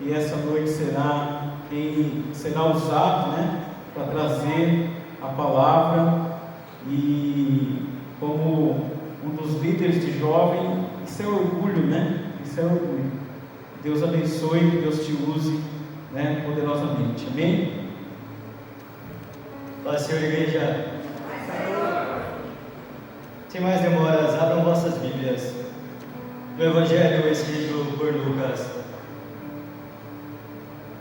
e essa noite será quem será usado, né, para trazer a palavra. E como um dos líderes de jovem, isso é orgulho, né? Isso é orgulho. Deus abençoe, que Deus te use, né, poderosamente. Amém? Paz, Senhor, igreja. Sem mais demoras, abram vossas Bíblias no Evangelho escrito por Lucas,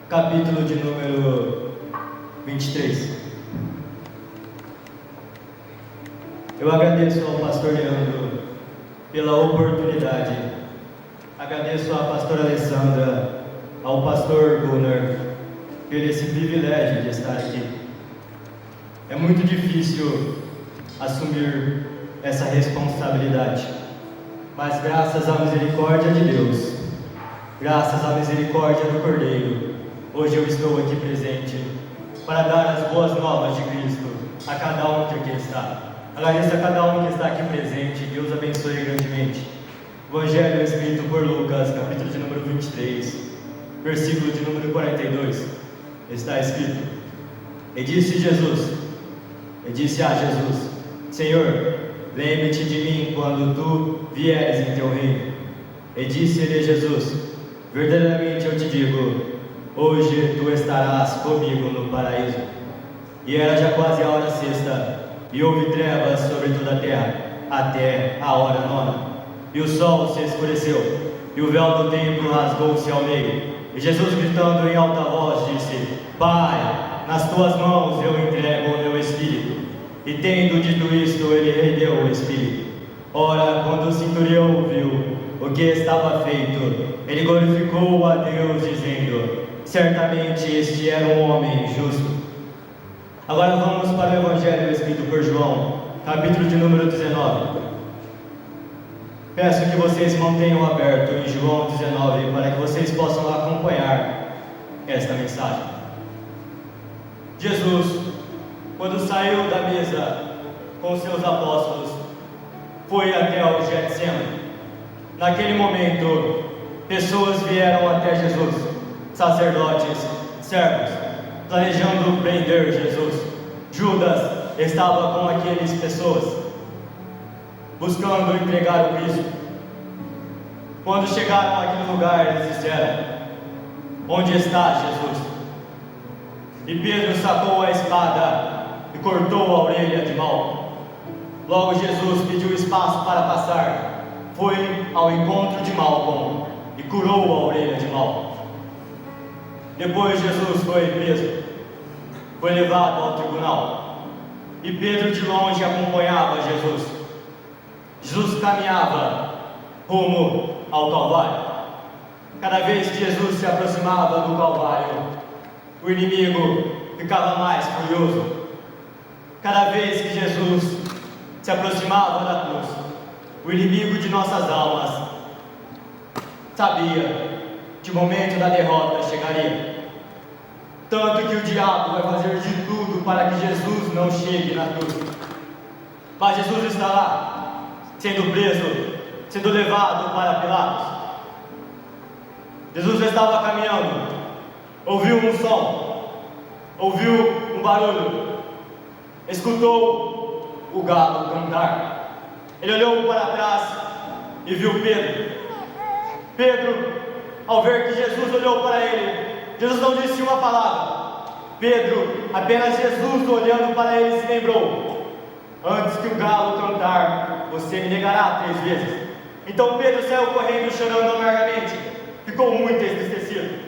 capítulo de número 23. Eu agradeço ao pastor Leandro pela oportunidade, agradeço à pastora Alessandra, ao pastor Gunnar, por esse privilégio de estar aqui. É muito difícil assumir essa responsabilidade, mas graças à misericórdia de Deus, graças à misericórdia do Cordeiro, hoje eu estou aqui presente para dar as boas novas de Cristo a cada um que aqui está. Agradeço a cada um que está aqui presente, Deus abençoe grandemente. Evangelho escrito por Lucas, capítulo de número 23, versículo de número 42, está escrito: E disse a Jesus, Senhor, lembre-te de mim quando tu vieres em teu reino. E disse-lhe Jesus, verdadeiramente eu te digo, hoje tu estarás comigo no paraíso. E era já quase a hora sexta, e houve trevas sobre toda a terra, até a hora nona. E o sol se escureceu, e o véu do templo rasgou-se ao meio. E Jesus, gritando em alta voz, disse, Pai, nas tuas mãos eu entrego o meu espírito. E tendo dito isto, ele rendeu o espírito. Ora, quando o centurião viu o que estava feito, ele glorificou a Deus, dizendo, certamente este era um homem justo. Agora vamos para o Evangelho escrito por João, capítulo de número 19. Peço que vocês mantenham aberto em João 19 para que vocês possam acompanhar esta mensagem. Jesus, quando saiu da mesa com seus apóstolos, foi até o Getsemane. Naquele momento, pessoas vieram até Jesus, sacerdotes, servos, planejando prender Jesus. Judas estava com aquelas pessoas, buscando entregar o Cristo. Quando chegaram àquele lugar, eles disseram, onde está Jesus? E Pedro sacou a espada e cortou a orelha de Malco. Logo Jesus pediu espaço para passar, foi ao encontro de Malco e curou a orelha de Malco. Depois Jesus foi preso, foi levado ao tribunal, e Pedro de longe acompanhava Jesus. Jesus caminhava rumo ao Calvário. Cada vez que Jesus se aproximava do Calvário, o inimigo ficava mais furioso. Cada vez que Jesus se aproximava da cruz, o inimigo de nossas almas sabia que o momento da derrota chegaria. Tanto que o diabo vai fazer de tudo para que Jesus não chegue na cruz. Mas Jesus está lá, sendo preso, sendo levado para Pilatos. Jesus estava caminhando, ouviu um som, ouviu um barulho, escutou o galo cantar. Ele olhou para trás e viu Pedro. Pedro, ao ver que Jesus olhou para ele, Jesus não disse uma palavra. Pedro, apenas Jesus olhando para ele, se lembrou, antes que o galo cantar, você me negará 3 vezes. Então Pedro saiu correndo, chorando amargamente, ficou muito entristecido.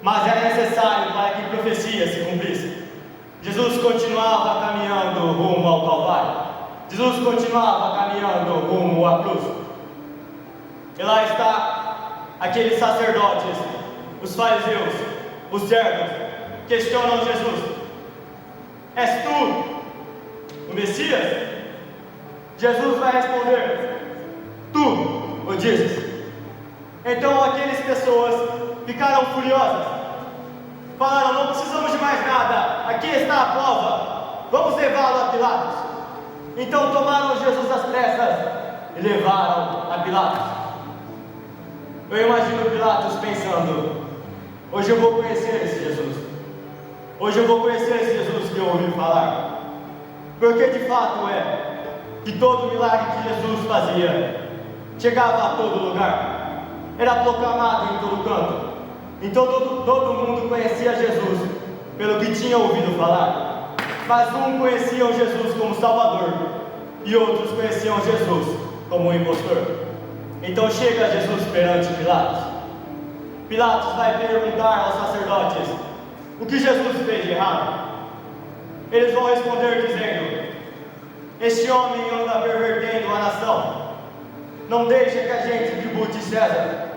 Mas era necessário para que a profecia se cumprisse. Jesus continuava caminhando rumo ao Calvário. Jesus continuava caminhando rumo à cruz. E lá está aqueles sacerdotes, os fariseus, os servos, questionam Jesus. És tu o Messias? Jesus vai responder, tu o dizes. Então aquelas pessoas ficaram furiosas. Falaram, não precisamos de mais nada, aqui está a prova, vamos levá-lo a Pilatos. Então tomaram Jesus às pressas e levaram a Pilatos. Eu imagino Pilatos pensando, Hoje eu vou conhecer esse Jesus. Hoje eu vou conhecer esse Jesus que eu ouvi falar. Porque de fato que todo milagre que Jesus fazia chegava a todo lugar, era proclamado em todo canto. Então todo mundo conhecia Jesus pelo que tinha ouvido falar. Mas uns conheciam Jesus como Salvador e outros conheciam Jesus como um impostor. Então chega Jesus perante Pilatos. Pilatos vai perguntar aos sacerdotes o que Jesus fez de errado. Eles vão responder dizendo: este homem anda pervertendo a nação, não deixa que a gente tribute César.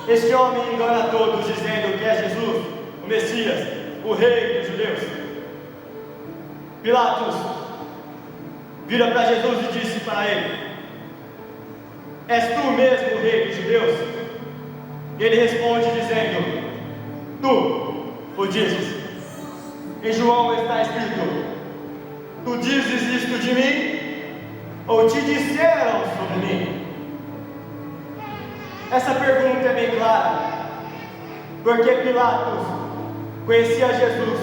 Este homem engana todos dizendo que é Jesus, o Messias, o rei dos judeus. Pilatos vira para Jesus e disse para ele: és tu mesmo o rei dos judeus? Ele responde dizendo: tu o dizes. Em João está escrito: tu dizes isto de mim? Ou te disseram sobre mim? Essa pergunta é bem clara, porque Pilatos conhecia Jesus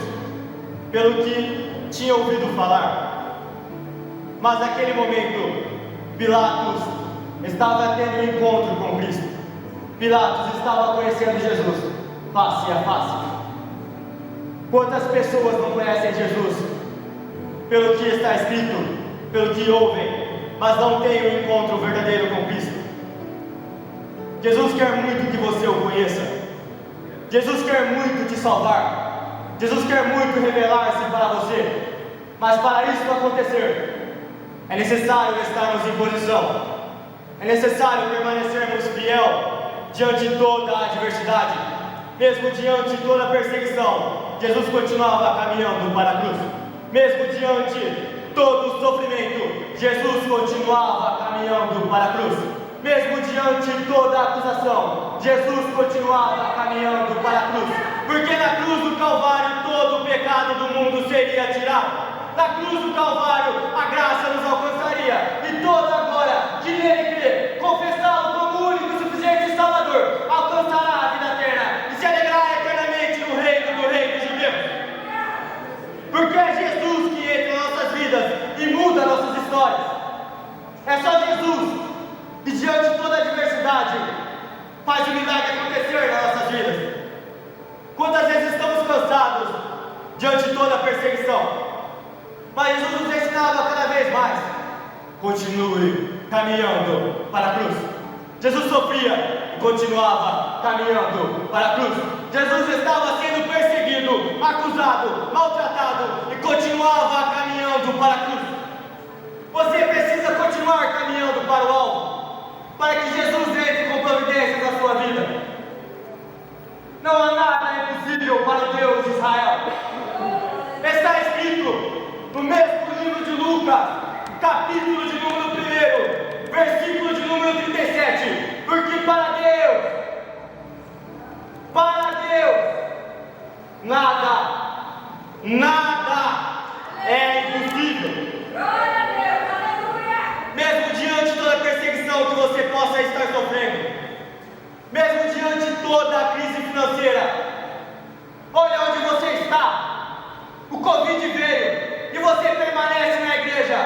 pelo que tinha ouvido falar. Mas naquele momento, Pilatos estava tendo um encontro com Cristo. Pilatos estava conhecendo Jesus face a face. Quantas pessoas não conhecem Jesus pelo que está escrito, pelo que ouvem, mas não têm um encontro verdadeiro com Cristo? Jesus quer muito que você o conheça. Jesus quer muito te salvar. Jesus quer muito revelar-se para você. Mas para isso acontecer, é necessário estarmos em posição. É necessário permanecermos fiel diante de toda a adversidade. Mesmo diante de toda a perseguição, Jesus continuava caminhando para a cruz. Mesmo diante de todo o sofrimento, Jesus continuava caminhando para a cruz. Mesmo diante de toda a acusação, Jesus continuava caminhando para a cruz. Porque na cruz do Calvário todo o pecado do mundo seria tirado. Na cruz do Calvário a graça nos alcançaria. E toda agora que nele crê, confessá-lo como único e suficiente Salvador, alcançará a vida eterna e se alegrará eternamente no reino do Rei dos Judeus. Porque é Jesus que entra em nossas vidas e muda nossas histórias. É só Jesus que diante de toda a adversidade faz o milagre acontecer nas nossas vidas. Quantas vezes estamos cansados diante de toda a perseguição, mas Jesus nos ensinava cada vez mais: continue caminhando para a cruz. Jesus sofria e continuava caminhando para a cruz. Jesus estava sendo perseguido, acusado, maltratado e continuava caminhando para a cruz. Você precisa continuar caminhando para o alvo, para que Jesus entre com providências na sua vida. Não há nada impossível para o Deus de Israel. Está escrito no mesmo livro de Lucas, capítulo de número 1, versículo de número 37, porque para Deus, nada é impossível. Mesmo diante de toda a perseguição que você possa estar sofrendo, mesmo diante de toda a crise financeira, olha onde você está. O Covid veio e você permanece na igreja.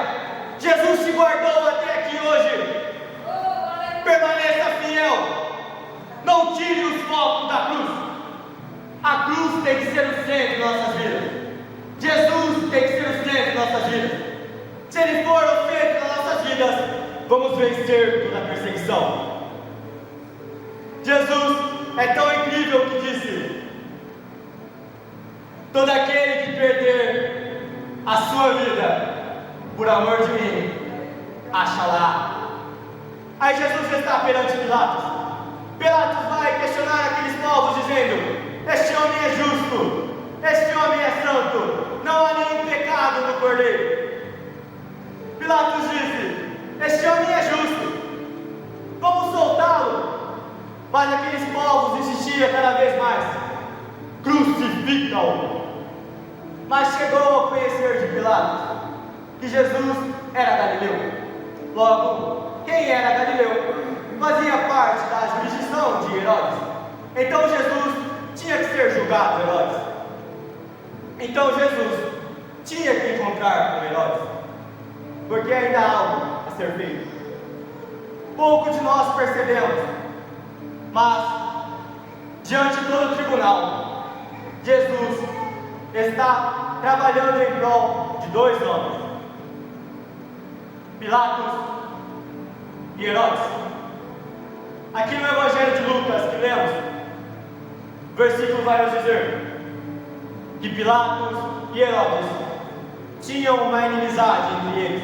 Jesus te guardou até aqui hoje. Permaneça fiel. Não tire os focos da cruz. A cruz tem que ser o centro de nossas vidas. Jesus tem que ser o centro de nossas vidas. Se Ele for o centro das nossas vidas, vamos vencer toda a perseguição. Jesus é tão incrível que disse: todo aquele que perder a sua vida por amor de mim, achará. Aí Jesus está perante Pilatos. Pilatos vai questionar aqueles povos dizendo: este homem é justo, este homem é santo, não há nenhum pecado no Cordeiro. Pilatos disse: este homem é justo, vamos soltá-lo. Mas aqueles povos insistiam cada vez mais: crucifica-o. Mas chegou ao conhecer de Pilatos que Jesus era galileu. Logo, quem era galileu fazia parte da jurisdição de Herodes. Então Jesus tinha que ser pecado, Herodes. Então Jesus tinha que encontrar com Herodes, porque ainda há algo a ser feito. Pouco de nós percebemos, mas diante de todo o tribunal, Jesus está trabalhando em prol de dois homens, Pilatos e Herodes. Aqui no Evangelho de Lucas que lemos, o versículo vai nos dizer que Pilatos e Herodes tinham uma inimizade entre eles,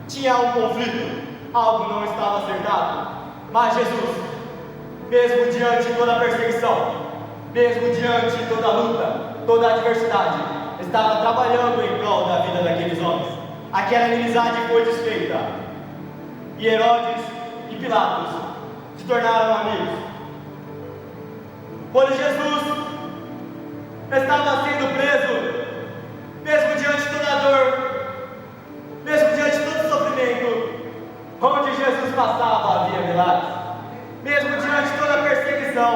tinha um conflito, algo não estava acertado. Mas Jesus, mesmo diante de toda a perseguição, mesmo diante de toda a luta, toda a adversidade, estava trabalhando em prol da vida daqueles homens. Aquela inimizade foi desfeita, e Herodes e Pilatos se tornaram amigos. Quando Jesus estava sendo preso, mesmo diante de toda a dor, mesmo diante de todo o sofrimento, onde Jesus passava havia milagres. Mesmo diante de toda a perseguição,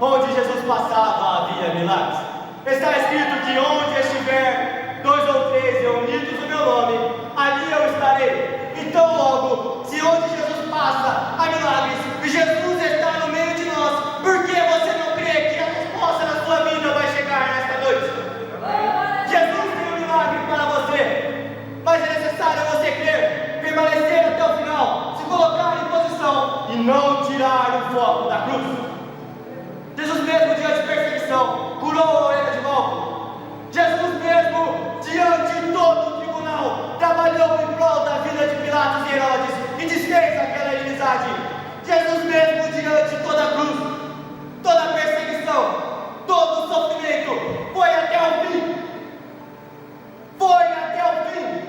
onde Jesus passava havia milagres. Está escrito que onde estiver 2 ou 3 reunidos no meu nome, ali eu estarei. Então logo, se onde Jesus passa há milagres, e Jesus está no meio de nós, por que você não crê que a resposta da sua vida vai chegar nesta noite? Jesus tem um milagre para você, mas é necessário você crer, permanecer até o final, se colocar em posição e não tirar o foco da cruz. Jesus mesmo diante de perseguição curou a orelha de Malco. Jesus mesmo diante de todo o tribunal trabalhou em prol da vida de Pilatos e Herodes e desfez aquela inimizade. Jesus mesmo diante de toda a cruz, toda a perseguição, todo o sofrimento, foi até o fim. Foi até o fim.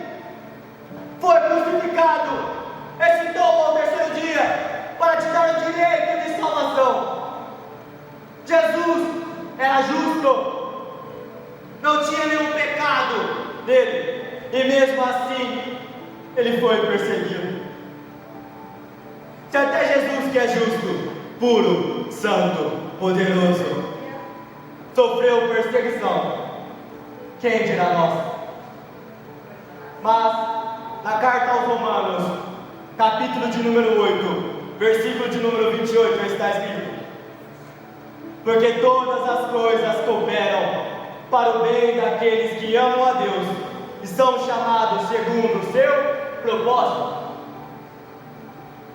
Foi crucificado, ressuscitou ao terceiro dia para te dar o direito de salvação. Jesus era justo, não tinha nenhum pecado nele, e mesmo assim ele foi perseguido. Se até Jesus, que é justo, puro, santo, poderoso, sofreu perseguição, quem dirá nós? Mas na carta aos Romanos, capítulo de número 8, versículo de número 28, está escrito: porque todas as coisas cooperam para o bem daqueles que amam a Deus e são chamados segundo o seu propósito.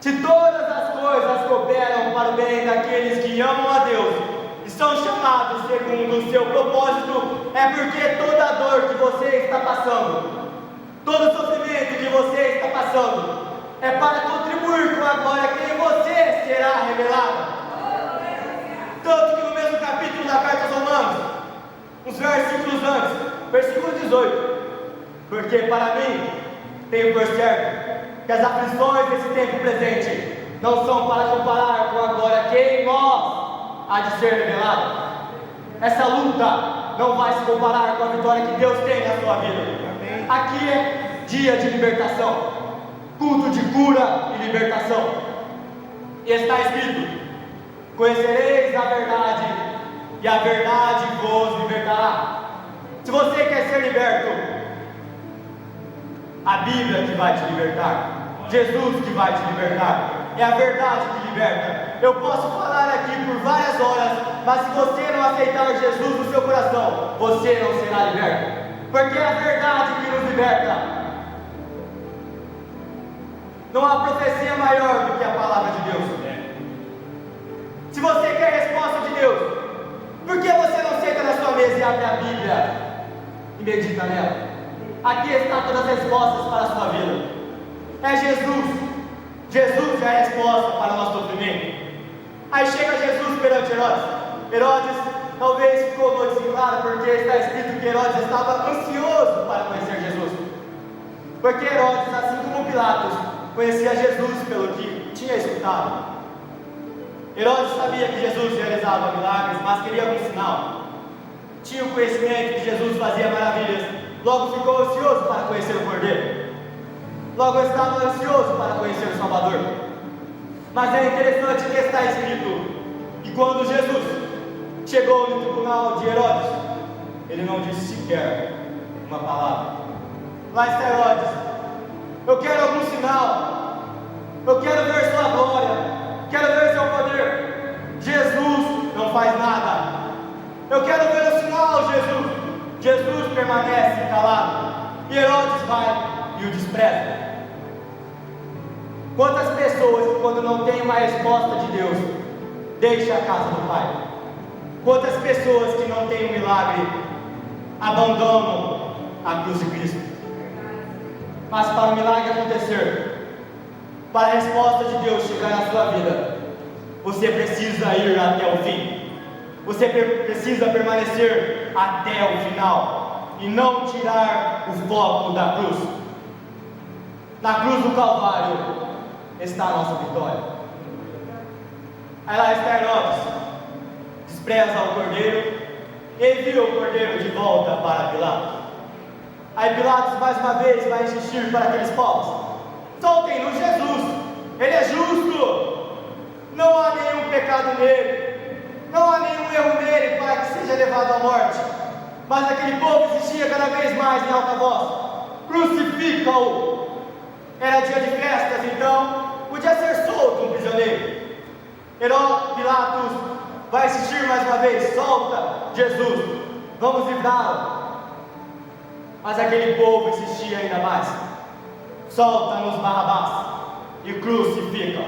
Se todas as coisas cooperam para o bem daqueles que amam a Deus e são chamados segundo o seu propósito, é porque toda a dor que você está passando, todo o sofrimento que você está passando, é para contribuir com a glória que em você será revelada. Tanto que no mesmo capítulo da carta aos Romanos, uns versículos antes, versículo 18: porque para mim tenho por certo que as aflições desse tempo presente não são para comparar com a glória que em nós há de ser revelada. Essa luta não vai se comparar com a vitória que Deus tem na sua vida. Aqui é dia de libertação, culto de cura e libertação. E está escrito: conhecereis a verdade, e a verdade vos libertará. Se você quer ser liberto, a Bíblia que vai te libertar, Jesus que vai te libertar, é a verdade que liberta. Eu posso falar aqui por várias horas, mas se você não aceitar Jesus no seu coração, você não será liberto, porque é a verdade que nos liberta. Não há profecia maior do que a palavra de Deus. Se você quer a resposta de Deus, por que você não senta na sua mesa e abre a Bíblia e medita nela? Aqui está todas as respostas para a sua vida. É Jesus. Jesus é a resposta para o nosso sofrimento. Aí chega Jesus perante Herodes. Herodes talvez ficou noite sem claro, porque está escrito que Herodes estava ansioso para conhecer Jesus. Porque Herodes, assim como Pilatos, conhecia Jesus pelo que tinha escutado. Herodes sabia que Jesus realizava milagres, mas queria algum sinal. Tinha o conhecimento que Jesus fazia maravilhas, logo ficou ansioso para conhecer o Cordeiro. Logo estava ansioso para conhecer o Salvador. Mas é interessante que está escrito que quando Jesus chegou no tribunal de Herodes, ele não disse sequer uma palavra. Lá está Herodes: eu quero algum sinal, eu quero ver sua glória, quero ver seu poder. Jesus não faz nada. Eu quero ver o sinal, Jesus. Jesus permanece calado, e Herodes vai e o despreza. Quantas pessoas que, quando não tem uma resposta de Deus, deixam a casa do Pai? Quantas pessoas que não têm um milagre abandonam a cruz de Cristo? Mas para o milagre acontecer, para a resposta de Deus chegar na sua vida, você precisa ir até o fim. Você precisa permanecer até o final e não tirar o foco da cruz. Na cruz do Calvário está a nossa vitória. Aí lá está Herodes, despreza o cordeiro, envia o cordeiro de volta para Pilatos. Aí Pilatos mais uma vez vai insistir para aqueles povos: soltem-no Jesus, ele é justo, não há nenhum pecado nele, não há nenhum erro nele para que seja levado à morte. Mas aquele povo insistia cada vez mais em alta voz: crucifica-o. Era dia de festas, então podia ser solto um prisioneiro. Pilatos vai insistir mais uma vez: solta Jesus, vamos livrá-lo. Mas aquele povo insistia ainda mais: solta-nos Barrabás e crucifica.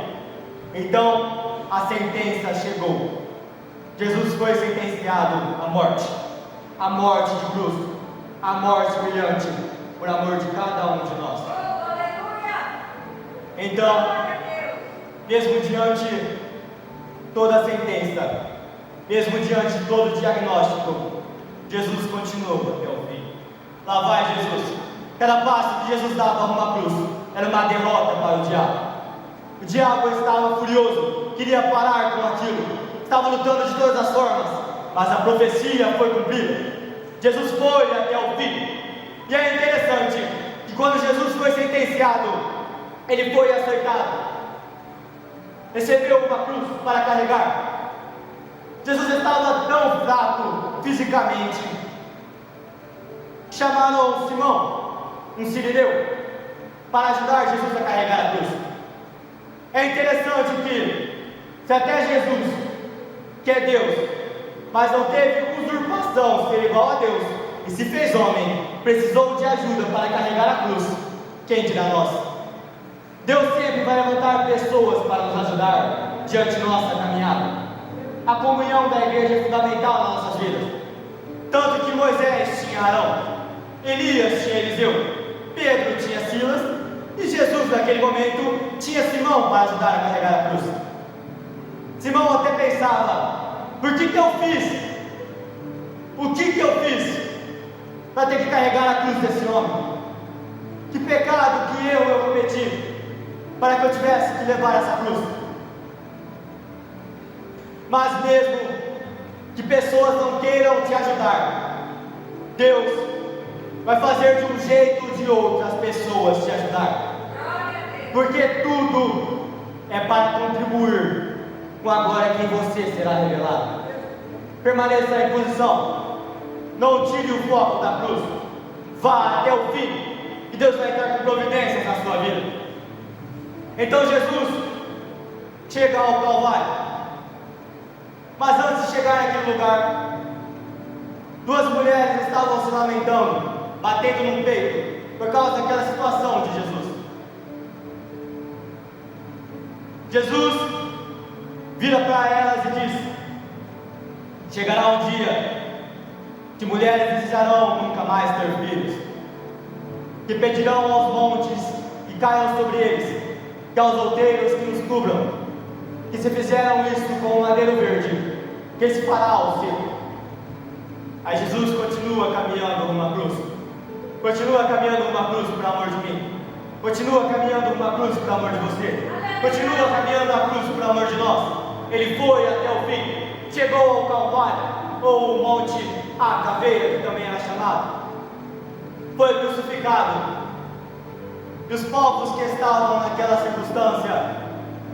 Então a sentença chegou. Jesus foi sentenciado à morte de cruz, a morte brilhante, por amor de cada um de nós. Então, mesmo diante de toda a sentença, mesmo diante de todo o diagnóstico, Jesus continuou até o fim. Lá vai Jesus. Cada passo que Jesus dava rumo à cruz era uma derrota para o diabo. O diabo estava furioso, queria parar com aquilo, estava lutando de todas as formas, mas a profecia foi cumprida. Jesus foi até o fim. E é interessante que quando Jesus foi sentenciado, ele foi açoitado, recebeu uma cruz para carregar. Jesus estava tão fraco fisicamente, chamaram Simão, um sirineu, para ajudar Jesus a carregar a cruz. É interessante que, se até Jesus, que é Deus, mas não teve usurpação, ser igual a Deus, e se fez homem, precisou de ajuda para carregar a cruz, quem dirá nós? Deus sempre vai levantar pessoas para nos ajudar diante de nossa caminhada. A comunhão da igreja é fundamental nas nossas vidas. Tanto que Moisés tinha Arão, Elias tinha Eliseu, Pedro tinha Silas, e Jesus naquele momento tinha Simão para ajudar a carregar a cruz. Simão até pensava: por que eu fiz? O que eu fiz para ter que carregar a cruz desse homem? Que pecado que eu cometi para que eu tivesse que levar essa cruz? Mas mesmo que pessoas não queiram te ajudar, Deus vai fazer de um jeito ou de outro as pessoas te ajudar, porque tudo é para contribuir com agora quem você será revelado. Permaneça em posição, não tire o foco da cruz, vá até o fim, e Deus vai entrar com providências na sua vida. Então Jesus chega ao Calvário, mas antes de chegar naquele lugar, duas mulheres estavam se lamentando, batendo no peito, por causa daquela situação de Jesus. Jesus vira para elas e diz: chegará um dia que mulheres desejarão nunca mais ter filhos, que pedirão aos montes que caiam sobre eles, que aos outeiros que os cubram, que se fizeram isso com um madeiro verde, que se fará o seco. Aí Jesus continua caminhando numa cruz, continua caminhando numa cruz por amor de mim, continua caminhando numa cruz por amor de você, continua caminhando na cruz por amor de nós. Ele foi até o fim, chegou ao Calvário, ou o Monte A Caveira, que também era chamado, foi crucificado. E os povos que estavam naquela circunstância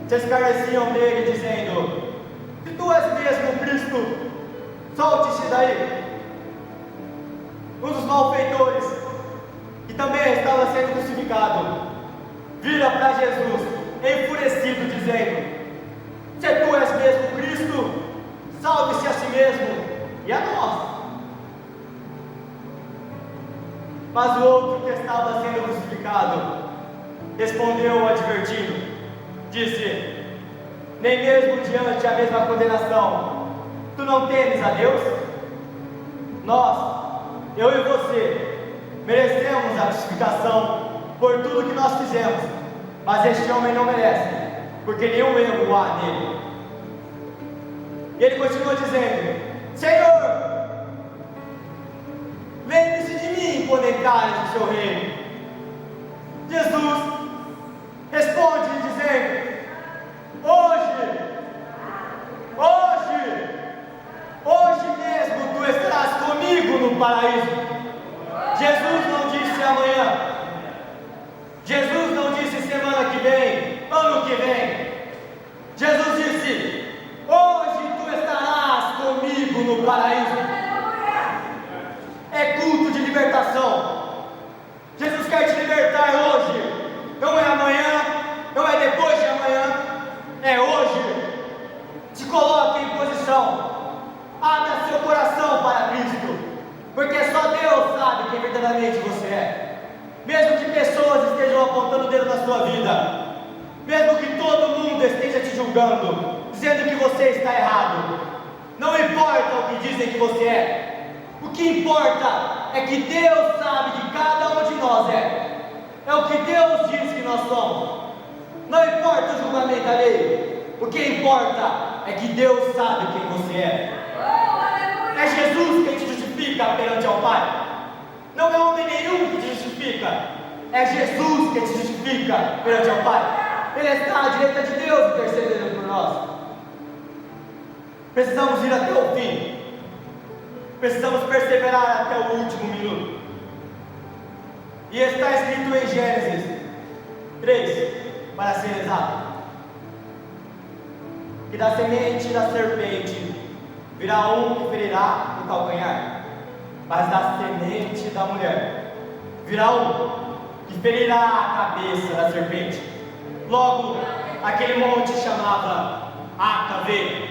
se escarneciam dele, dizendo: se tu és mesmo Cristo, Solte-se daí. Um dos malfeitores, que também estava sendo crucificado, vira para Jesus, enfurecido, dizendo: se tu és mesmo Cristo, salve-se a si mesmo e a nós. Mas o outro que estava sendo crucificado respondeu advertindo, disse: nem mesmo diante da mesma condenação, tu não temes a Deus? Nós, eu e você, merecemos a justificação por tudo que nós fizemos, mas este homem não merece, porque nenhum erro há nele. E ele continua dizendo: Senhor, lembre-se de mim quando entrares no seu reino. Jesus responde dizendo: hoje mesmo tu estarás comigo no paraíso. Jesus não disse amanhã, Jesus não disse semana que vem, ano que vem. Jesus disse: hoje tu estarás comigo no paraíso. É culto de libertação. Jesus quer te libertar hoje. Não é amanhã, não é depois de amanhã, é hoje. Se coloque em posição. Abra seu coração para Cristo, porque só Deus sabe quem verdadeiramente você é. Mesmo que pessoas estejam apontando o dedo na sua vida, mesmo que todo mundo esteja te julgando, dizendo que você está errado, não importa o que dizem que você é. O que importa é que Deus sabe que cada um de nós é. É o que Deus diz que nós somos. Não importa o julgamento alheio. O que importa é que Deus sabe quem você é. É Jesus quem te justifica perante ao Pai. Não é homem nenhum que te justifica. É Jesus quem te justifica perante ao Pai. Ele está à direita de Deus intercedendo por nós. Precisamos ir até o fim. Precisamos perseverar até o último minuto. E está escrito em Gênesis 3, para ser exato, que da semente da serpente virá um que ferirá o calcanhar, mas da semente da mulher virá um que ferirá a cabeça da serpente. Logo, aquele monte chamava a caveira.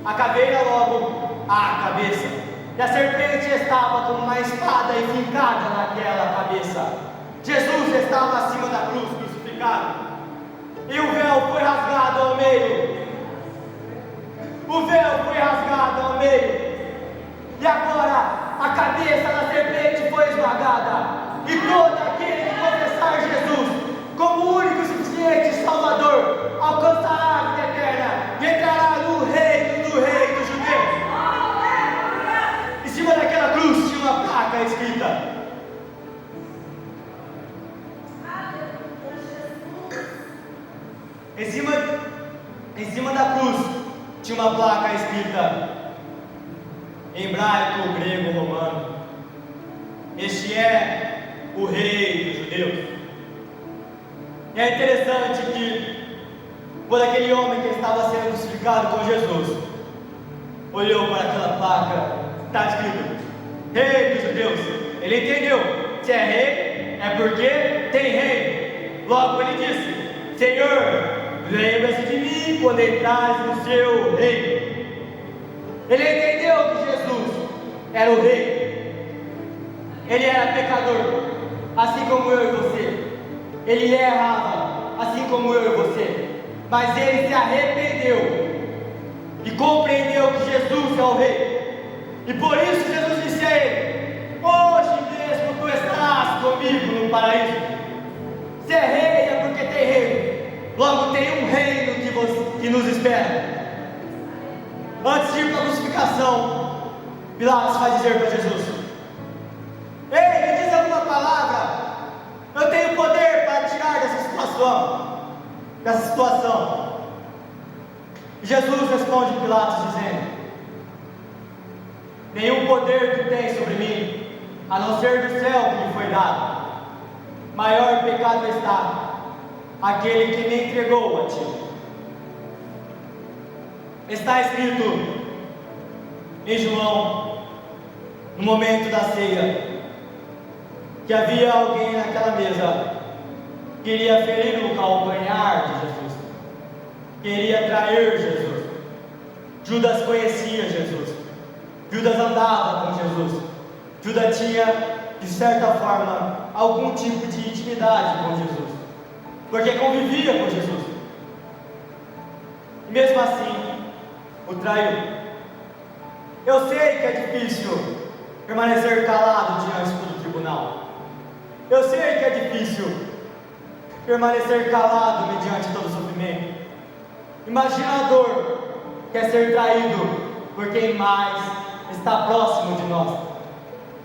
A caveira logo a cabeça. E a serpente estava com uma espada enfincada naquela cabeça. Jesus estava acima da cruz, crucificado. E o véu foi rasgado ao meio. O véu foi rasgado ao meio. E agora a cabeça da serpente foi esmagada. E todo aquele que confessar Jesus como o único e suficiente Salvador alcançará a vida eterna e entrará no reino do Rei dos Judeus. Em cima daquela cruz tinha uma placa escrita: Em cima da cruz tinha uma placa escrita em hebraico, grego, romano: este é o Rei dos Judeus. E é interessante que quando aquele homem que estava sendo crucificado com Jesus olhou para aquela placa, está escrito Rei dos Judeus, ele entendeu: se é rei, é porque tem rei. Logo ele disse: Senhor, lembra-se de mim quando entrares no seu reino. Ele entendeu que Jesus era o rei. Ele era pecador, assim como eu e você. Ele errava, assim como eu e você. Mas ele se arrependeu e compreendeu que Jesus é o rei. E por isso Jesus disse a ele: hoje mesmo tu estarás comigo no paraíso. Se é rei é porque tem reino. Logo tem um reino que nos espera. Antes de ir para a crucificação, Pilatos vai dizer para Jesus: ei, me diz alguma palavra. Eu tenho poder para tirar dessa situação. E Jesus responde a Pilatos dizendo: nenhum poder tu tens sobre mim, a não ser do céu que me foi dado. Maior pecado está aquele que me entregou a ti. Está escrito em João, no momento da ceia, que havia alguém naquela mesa que queria ferir o calcanhar de Jesus, queria trair Jesus. Judas conhecia Jesus, Judas andava com Jesus, Judas tinha, de certa forma, algum tipo de intimidade com Jesus, porque convivia com Jesus, e mesmo assim o traiu. Eu sei que é difícil permanecer calado diante do tribunal, eu sei que é difícil permanecer calado mediante todo o sofrimento. Imagina a dor que é ser traído por quem mais está próximo de nós.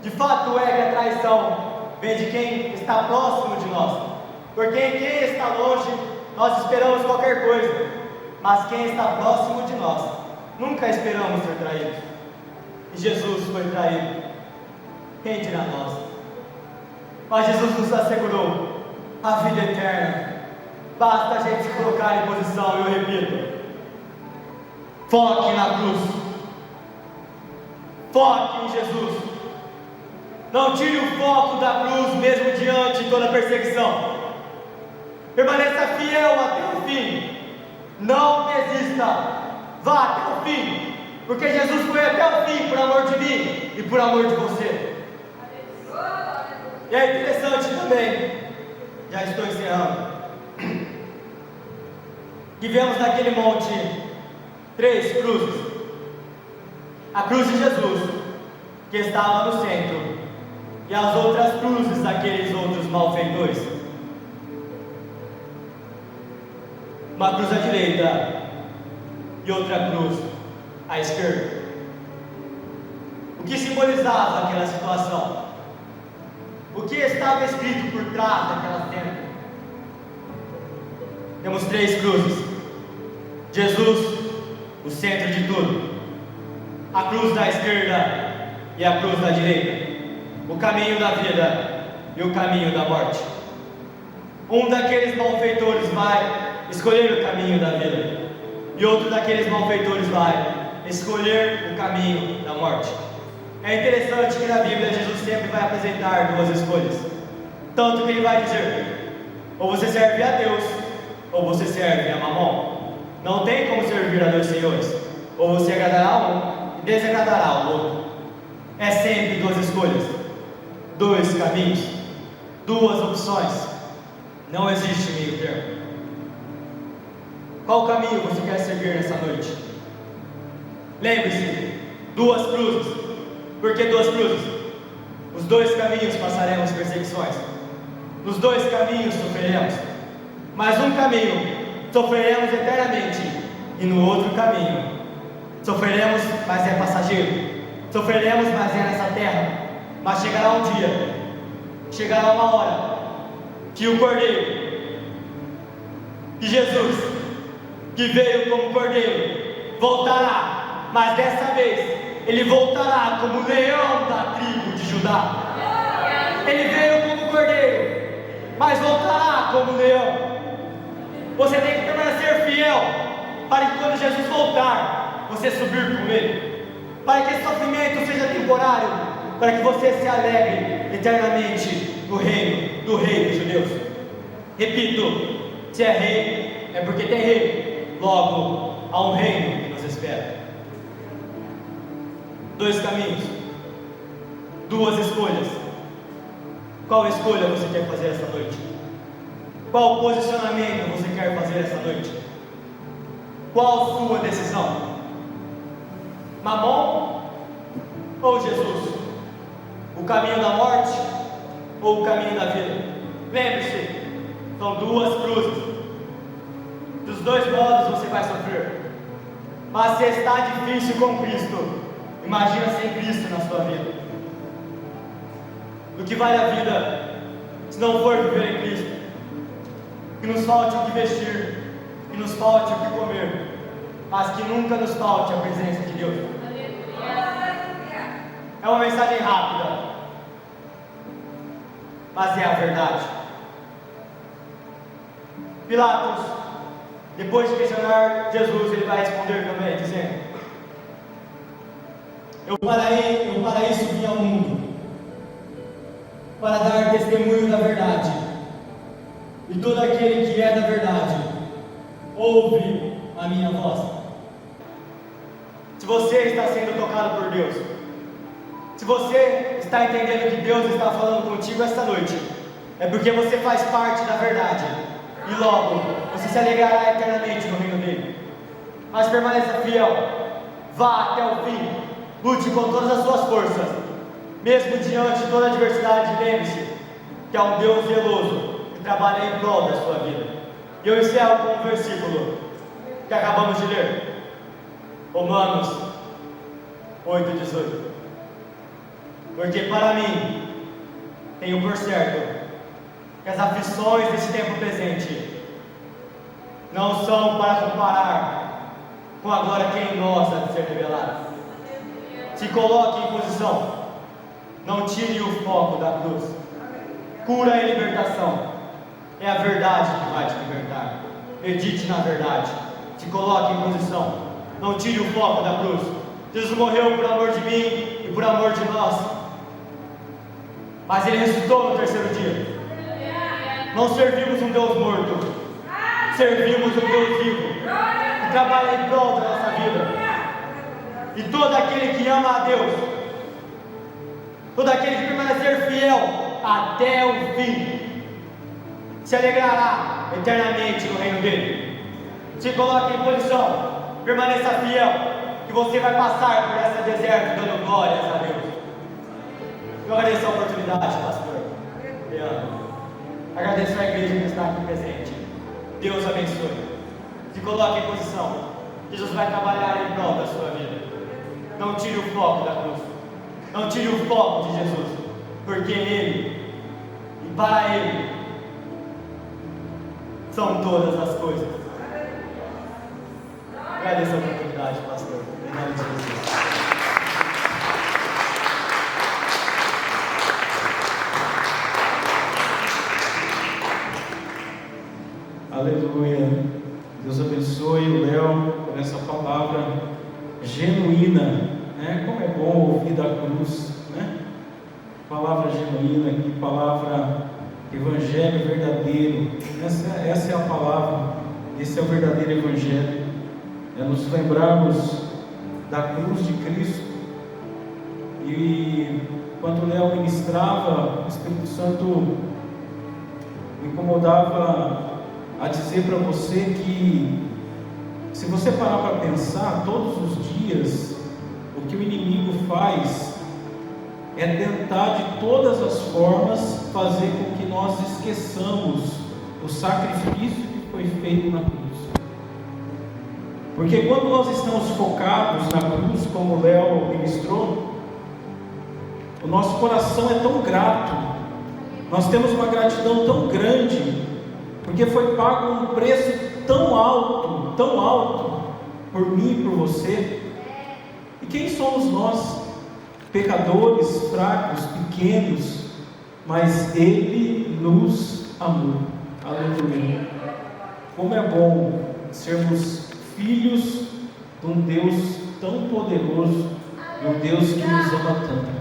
De fato é que a traição vem de quem está próximo de nós, porque quem está longe nós esperamos qualquer coisa, mas quem está próximo de nós nunca esperamos ser traídos. E Jesus foi traído, quem dirá nós? Mas Jesus nos assegurou a vida eterna. Basta a gente se colocar em posição, eu repito, foque na cruz, foque em Jesus, não tire o foco da cruz mesmo diante de toda a perseguição, permaneça fiel até o fim, não desista, vá até o fim, porque Jesus foi até o fim por amor de mim e por amor de você. E é interessante também, já estou encerrando, que vemos naquele monte 3 cruzes, a cruz de Jesus, que estava no centro, e as outras cruzes daqueles outros malfeitores, uma cruz à direita e outra cruz à esquerda. O que simbolizava aquela situação? O que estava escrito por trás daquela cena? Temos 3 cruzes, Jesus, o centro de tudo, a cruz da esquerda e a cruz da direita, o caminho da vida e o caminho da morte. Um daqueles malfeitores vai escolher o caminho da vida, e outro daqueles malfeitores vai escolher o caminho da morte. É interessante que na Bíblia Jesus sempre vai apresentar 2 escolhas, tanto que ele vai dizer: ou você serve a Deus, ou você serve a Mamon. Não tem como servir a 2 senhores, ou você agradará um e desagradará o outro. É sempre 2 escolhas, 2 caminhos, 2 opções, não existe meio termo. Qual caminho você quer seguir nessa noite? Lembre-se, 2 cruzes. Por que 2 cruzes? Os 2 caminhos passaremos perseguições, nos 2 caminhos sofreremos, mas um caminho sofreremos eternamente, e no outro caminho sofreremos, mas é passageiro. Sofreremos, mas é nessa terra. Mas chegará um dia, chegará uma hora, que o Cordeiro, que Jesus, que veio como Cordeiro, voltará, mas dessa vez ele voltará como leão da tribo de Judá. Ele veio como Cordeiro, mas voltará como leão. Você tem que permanecer fiel, para que quando Jesus voltar, você subir com ele, para que esse sofrimento seja temporário, para que você se alegre eternamente no reino do Rei dos Judeus. Repito, se é rei, é porque tem rei, logo há um reino que nos espera. 2 caminhos, 2 escolhas. Qual escolha você quer fazer essa noite? Qual posicionamento você quer fazer essa noite? Qual sua decisão? Mamon ou Jesus? O caminho da morte ou o caminho da vida? Lembre-se, são 2 cruzes. Dos 2 modos você vai sofrer. Mas se está difícil com Cristo, imagina sem Cristo na sua vida. O que vale a vida se não for viver em Cristo? Que nos falte o que vestir, que nos falte o que comer, mas que nunca nos falte a presença de Deus. É uma mensagem rápida, mas é a verdade. Pilatos, depois de questionar Jesus, ele vai responder também, dizendo: Eu para isso vim ao mundo, para dar testemunho da verdade. E todo aquele que é da verdade, ouve a minha voz. Se você está sendo tocado por Deus, se você está entendendo que Deus está falando contigo esta noite, é porque você faz parte da verdade. E logo, você se alegrará eternamente no reino dele. Mas permaneça fiel, vá até o fim, lute com todas as suas forças, mesmo diante de toda a adversidade. Lembre-se que há um Deus zeloso que trabalha em prol da sua vida. E eu encerro com um versículo que acabamos de ler, Romanos 8,18. Porque para mim, tenho por certo que as aflições deste tempo presente não são para comparar com a glória que em nós há de ser revelada. Se coloque em posição, não tire o foco da cruz. Cura e libertação é a verdade que vai te libertar. Medite na verdade, se coloque em posição, não tire o foco da cruz. Jesus morreu por amor de mim e por amor de nós, mas Ele ressuscitou no terceiro dia. Não servimos um Deus morto, servimos um Deus vivo, que trabalha em prol da nossa vida. E todo aquele que ama a Deus, todo aquele que permanecer fiel até o fim, se alegrará eternamente no reino dele. Se coloque em posição, permaneça fiel, que você vai passar por esse deserto dando glórias a Deus. Eu agradeço a oportunidade, pastor Leandro. Agradeço a igreja que está aqui presente. Deus abençoe. Se coloque em posição. Jesus vai trabalhar em prol da sua vida. Não tire o foco da cruz. Não tire o foco de Jesus. Porque Ele e para Ele são todas as coisas. Agradeço a oportunidade, pastor. Em nome de Jesus. Aleluia. Deus abençoe o Léo por essa palavra genuína, né? Como é bom ouvir da cruz, né? Palavra genuína, que palavra evangelho verdadeiro. Essa é a palavra, esse é o verdadeiro evangelho. É nos lembrarmos da cruz de Cristo. E quando o Léo ministrava, o Espírito Santo me incomodava a dizer para você que, se você parar para pensar, todos os dias, o que o inimigo faz é tentar de todas as formas fazer com que nós esqueçamos o sacrifício que foi feito na cruz. Porque quando nós estamos focados na cruz, como o Léo ministrou, o nosso coração é tão grato, nós temos uma gratidão tão grande, porque foi pago um preço tão alto por mim e por você. E quem somos nós? Pecadores, fracos, pequenos, mas Ele nos amou. Aleluia. Como é bom sermos filhos de um Deus tão poderoso, de um Deus que nos ama tanto.